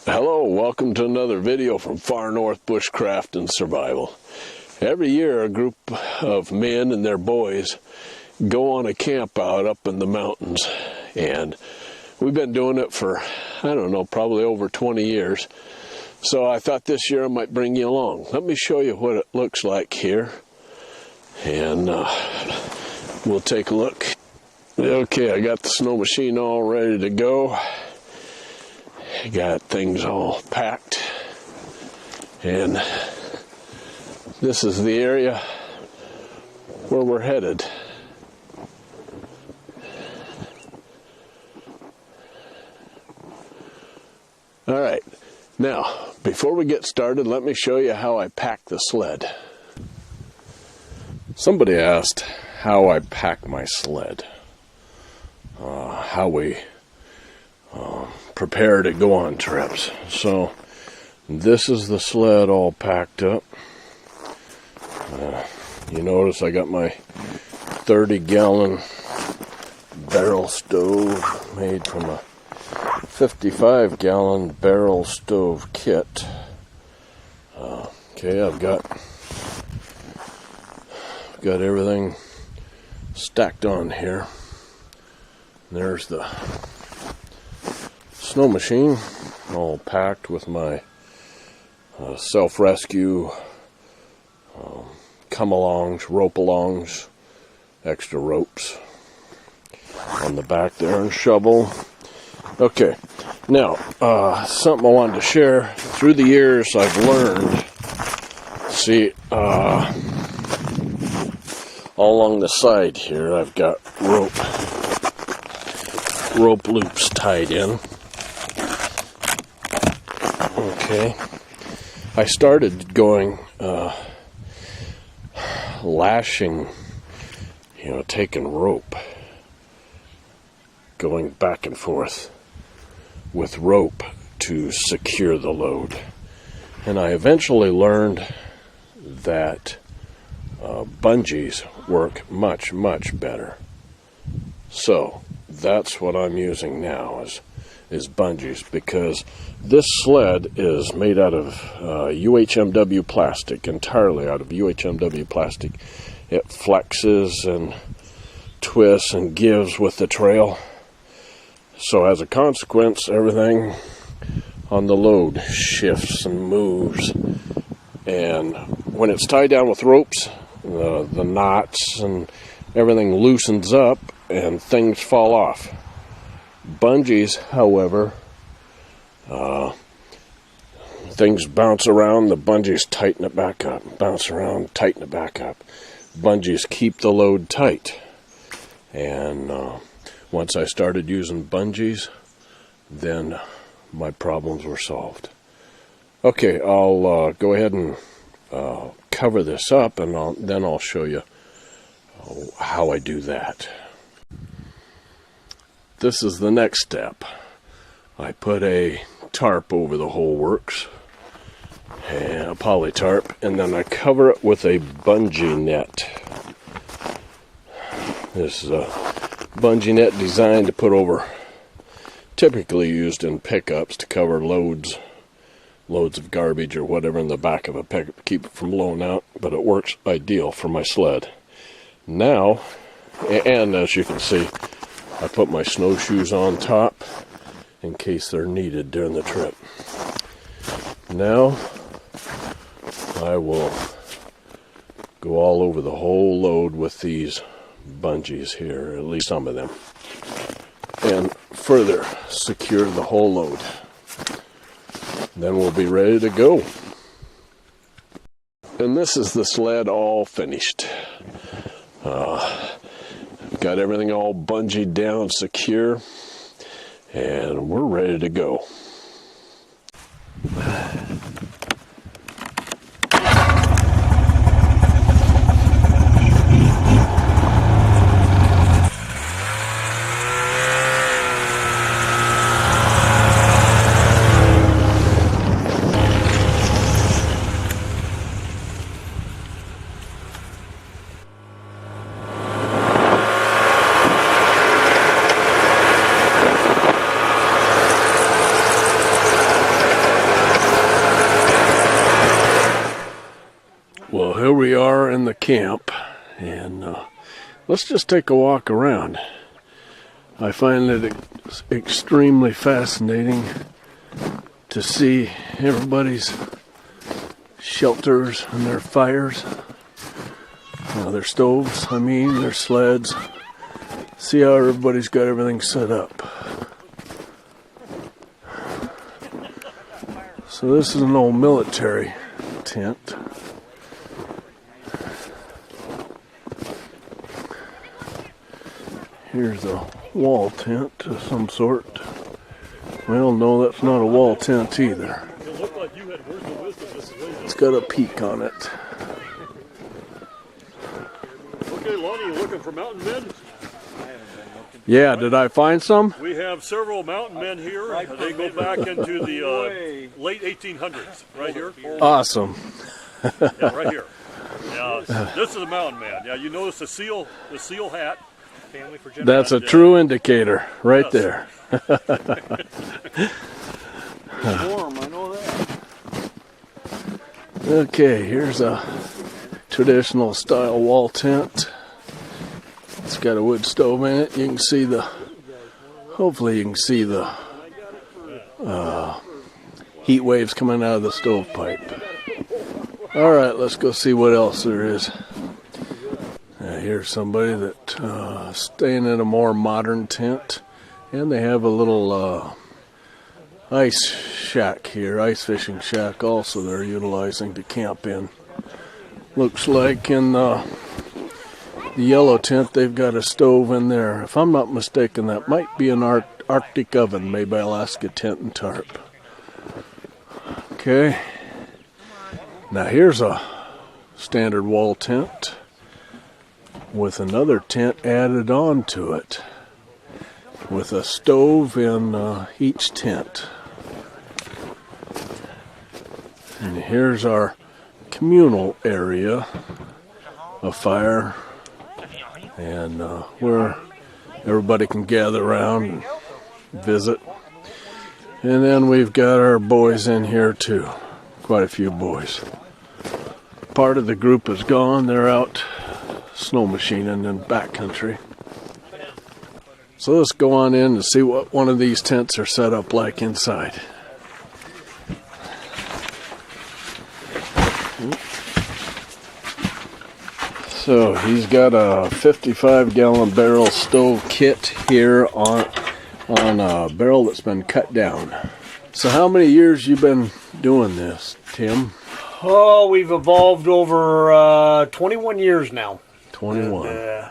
Hello, welcome to another video from Far North Bushcraft and Survival. Every year a group of men and their boys go on a camp out up in the mountains, and we've been doing it for, I don't know, probably over 20 years. So I thought this year I might bring you along. Let me show you what it looks like here, and we'll take a look. Okay, I got the snow machine all ready to go. I got things all packed, and this is the area where we're headed. All right, now before we get started, let me show you how I pack the sled. Somebody asked how I pack my sled, how we prepare to go on trips. So this is the sled all packed up. You notice I got my 30-gallon barrel stove made from a 55-gallon barrel stove kit. Okay, I've got everything stacked on here. There's the snow machine all packed with my self-rescue come-alongs, rope-alongs, extra ropes on the back there, and shovel. Okay, now something I wanted to share. Through the years I've learned, see, all along the side here I've got rope loops tied in. Okay, I started going lashing, taking rope, going back and forth with rope to secure the load. And I eventually learned that bungees work much, much better. So that's what I'm using now is bungees, because this sled is made out of UHMW plastic, entirely out of UHMW plastic. It flexes and twists and gives with the trail. So as a consequence, everything on the load shifts and moves. And when it's tied down with ropes, the knots and everything loosens up and things fall off. Bungees, however, things bounce around, the bungees tighten it back up, bounce around, tighten it back up. Bungees keep the load tight. And once I started using bungees, then my problems were solved. Okay, I'll go ahead and cover this up, and then I'll show you how I do that. This is the next step. I put a tarp over the whole works, and a poly tarp, and then I cover it with a bungee net. This is a bungee net designed to put over, typically used in pickups to cover loads of garbage or whatever in the back of a pickup to keep it from blowing out, but it works ideal for my sled. Now, and as you can see, I put my snowshoes on top in case they're needed during the trip. Now, I will go all over the whole load with these bungees here, at least some of them, and further secure the whole load. Then we'll be ready to go. And this is the sled all finished. Got everything all bungeed down, secure, and we're ready to go. here we are in the camp, and let's just take a walk around. I find it extremely fascinating to see everybody's shelters and their fires, their stoves, their sleds. See how everybody's got everything set up. So this is an old military tent. Here's a wall tent of some sort. Well, no, that's not a wall tent either. It's got a peak on it. Okay, Lonnie, you looking for mountain men? Yeah, did I find some? We have several mountain men here. They go back into the late 1800s, right here. Awesome. Yeah, right here. Yeah, this is a mountain man. Yeah, you notice the seal hat. That's a true indicator right yes. there. Warm, I know that. Okay, here's a traditional style wall tent. It's got a wood stove in it. You can see hopefully you can see the heat waves coming out of the stovepipe. All right, let's go see what else there is. Here's somebody that staying in a more modern tent, and they have a little ice shack here, ice fishing shack also they're utilizing to camp in. Looks like in the yellow tent they've got a stove in there. If I'm not mistaken, that might be an Arctic oven made by Alaska Tent and Tarp. Okay, now here's a standard wall tent with another tent added on to it, with a stove in each tent. And here's our communal area, a fire, and where everybody can gather around and visit. And then we've got our boys in here too, quite a few boys. Part of the group is gone, they're out snow machining in backcountry. So let's go on in and see what one of these tents are set up like inside. So he's got a 55-gallon barrel stove kit here on a barrel that's been cut down. So how many years you been doing this, Tim? Oh, we've evolved over 21 years now. 21.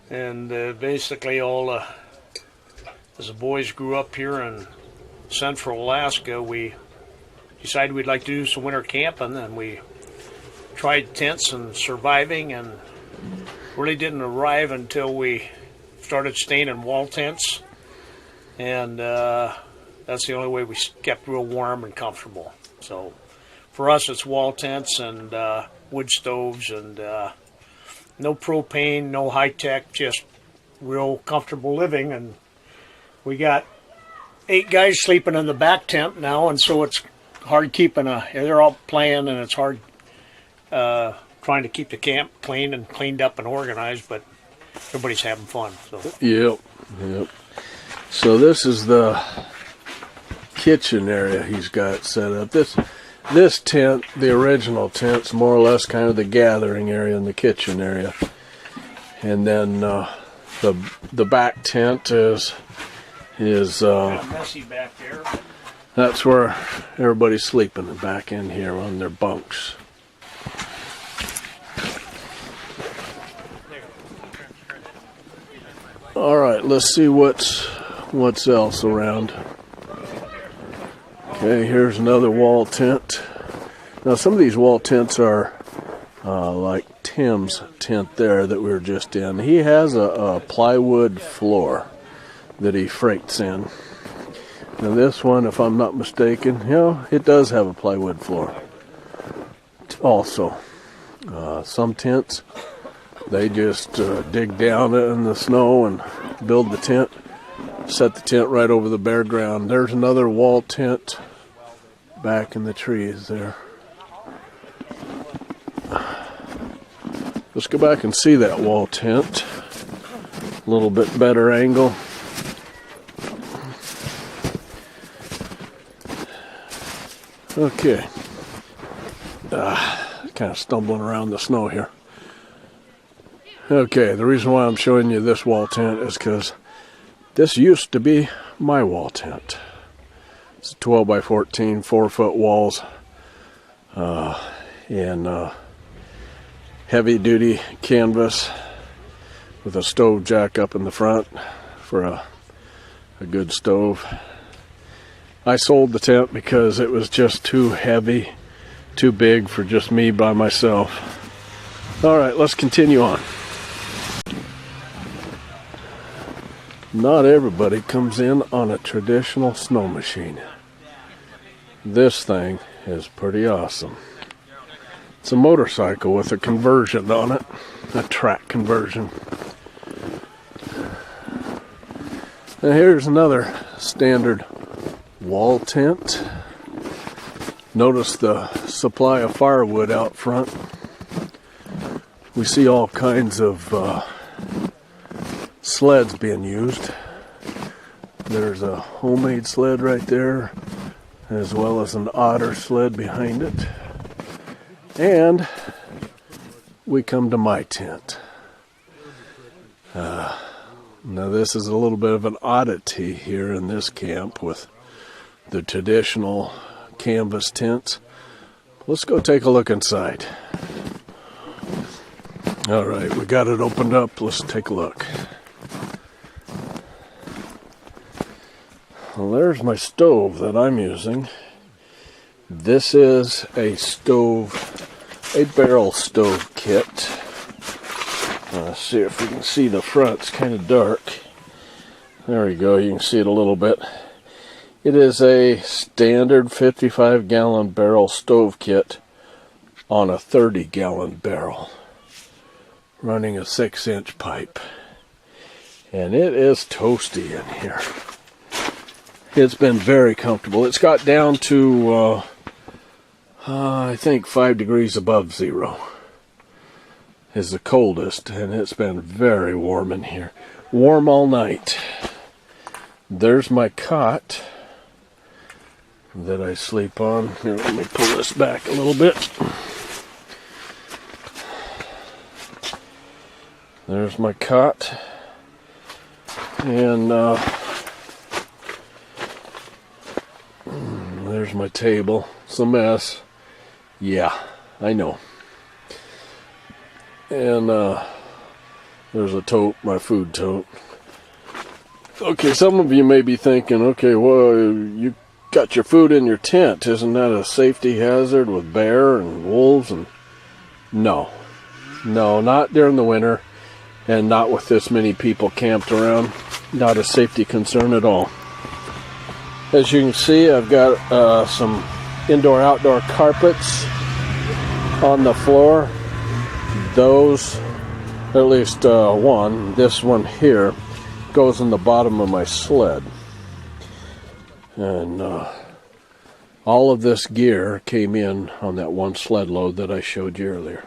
And basically as the boys grew up here in central Alaska, we decided we'd like to do some winter camping, and we tried tents and surviving, and really didn't arrive until we started staying in wall tents, and that's the only way we kept real warm and comfortable. So for us, it's wall tents and wood stoves, and no propane, no high tech, just real comfortable living. And we got 8 guys sleeping in the back tent now, and so it's hard keeping they're all playing, and it's hard trying to keep the camp clean and cleaned up and organized, but everybody's having fun. So Yep. So this is the kitchen area he's got set up. This tent, the original tent's more or less kind of the gathering area and the kitchen area. And then the back tent is messy back there. that's where everybody's sleeping, back in here on their bunks. All right, let's see what's else around. Okay, here's another wall tent. Now some of these wall tents are like Tim's tent there that we were just in. He has a plywood floor that he freights in. Now this one, if I'm not mistaken, it does have a plywood floor. Also, some tents, they just dig down in the snow and build the tent, set the tent right over the bare ground. There's another wall tent back in the trees there. Let's go back and see that wall tent. A little bit better angle. Okay. Kind of stumbling around the snow here. Okay, the reason why I'm showing you this wall tent is because this used to be my wall tent. It's 12 by 14, 4-foot walls, and heavy duty canvas with a stove jack up in the front for a good stove. I sold the tent because it was just too heavy, too big for just me by myself. All right, let's continue on. Not everybody comes in on a traditional snow machine. This thing is pretty awesome. It's a motorcycle with a conversion on it, a track conversion. And here's another standard wall tent. Notice the supply of firewood out front. We see all kinds of sleds being used. There's a homemade sled right there, as well as an otter sled behind it. And we come to my tent. Now this is a little bit of an oddity here in this camp with the traditional canvas tents. Let's go take a look inside. All right, we got it opened up. Let's take a look. Well, there's my stove that I'm using. This is a barrel stove kit. See if we can see the front. It's kind of dark. There we go. You can see it a little bit. It is a standard 55-gallon barrel stove kit on a 30-gallon barrel, running a 6-inch pipe. And it is toasty in here. It's been very comfortable. It's got down to, I think 5 degrees above zero is the coldest, and it's been very warm in here. Warm all night. There's my cot that I sleep on. Here, let me pull this back a little bit. There's my cot. And there's my table. It's a mess. Yeah, I know. And there's a tote, my food tote. Okay, some of you may be thinking, okay, well, you got your food in your tent. Isn't that a safety hazard with bear and wolves? And no, not during the winter, and not with this many people camped around. Not a safety concern at all. As you can see, I've got some indoor-outdoor carpets on the floor. Those, at least one, this one here, goes in the bottom of my sled. And all of this gear came in on that one sled load that I showed you earlier.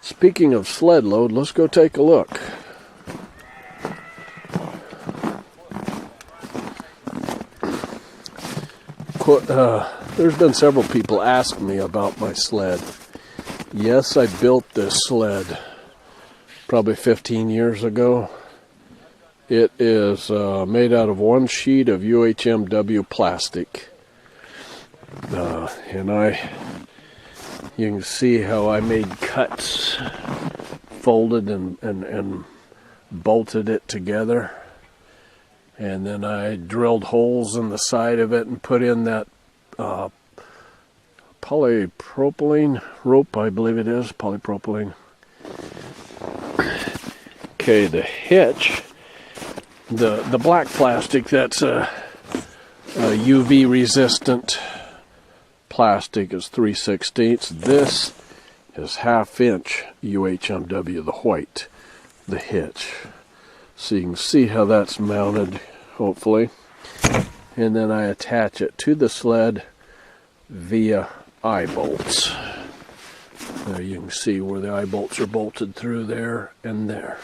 Speaking of sled load, let's go take a look. There's been several people ask me about my sled. Yes, I built this sled probably 15 years ago. It is made out of one sheet of UHMW plastic. And you can see how I made cuts, folded and bolted it together. And then I drilled holes in the side of it and put in that polypropylene rope, I believe it is, polypropylene. Okay, the hitch, the black plastic, that's a UV resistant plastic, is 3/16. This is 1/2 inch UHMW, the white, the hitch. So you can see how that's mounted, hopefully. And then I attach it to the sled via eye bolts. There you can see where the eye bolts are bolted through there and there.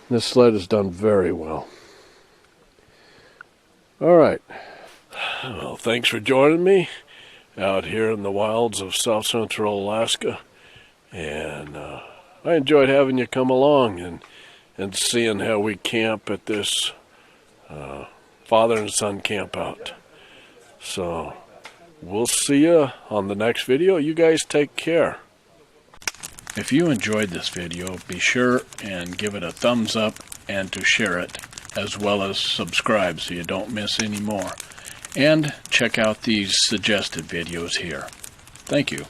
This sled has done very well. All right. Well, thanks for joining me out here in the wilds of south central Alaska. And I enjoyed having you come along and seeing how we camp at this father and son camp out. So we'll see you on the next video. You guys take care. If you enjoyed this video, be sure and give it a thumbs up and to share it, as well as subscribe so you don't miss any more. And check out these suggested videos here. Thank you.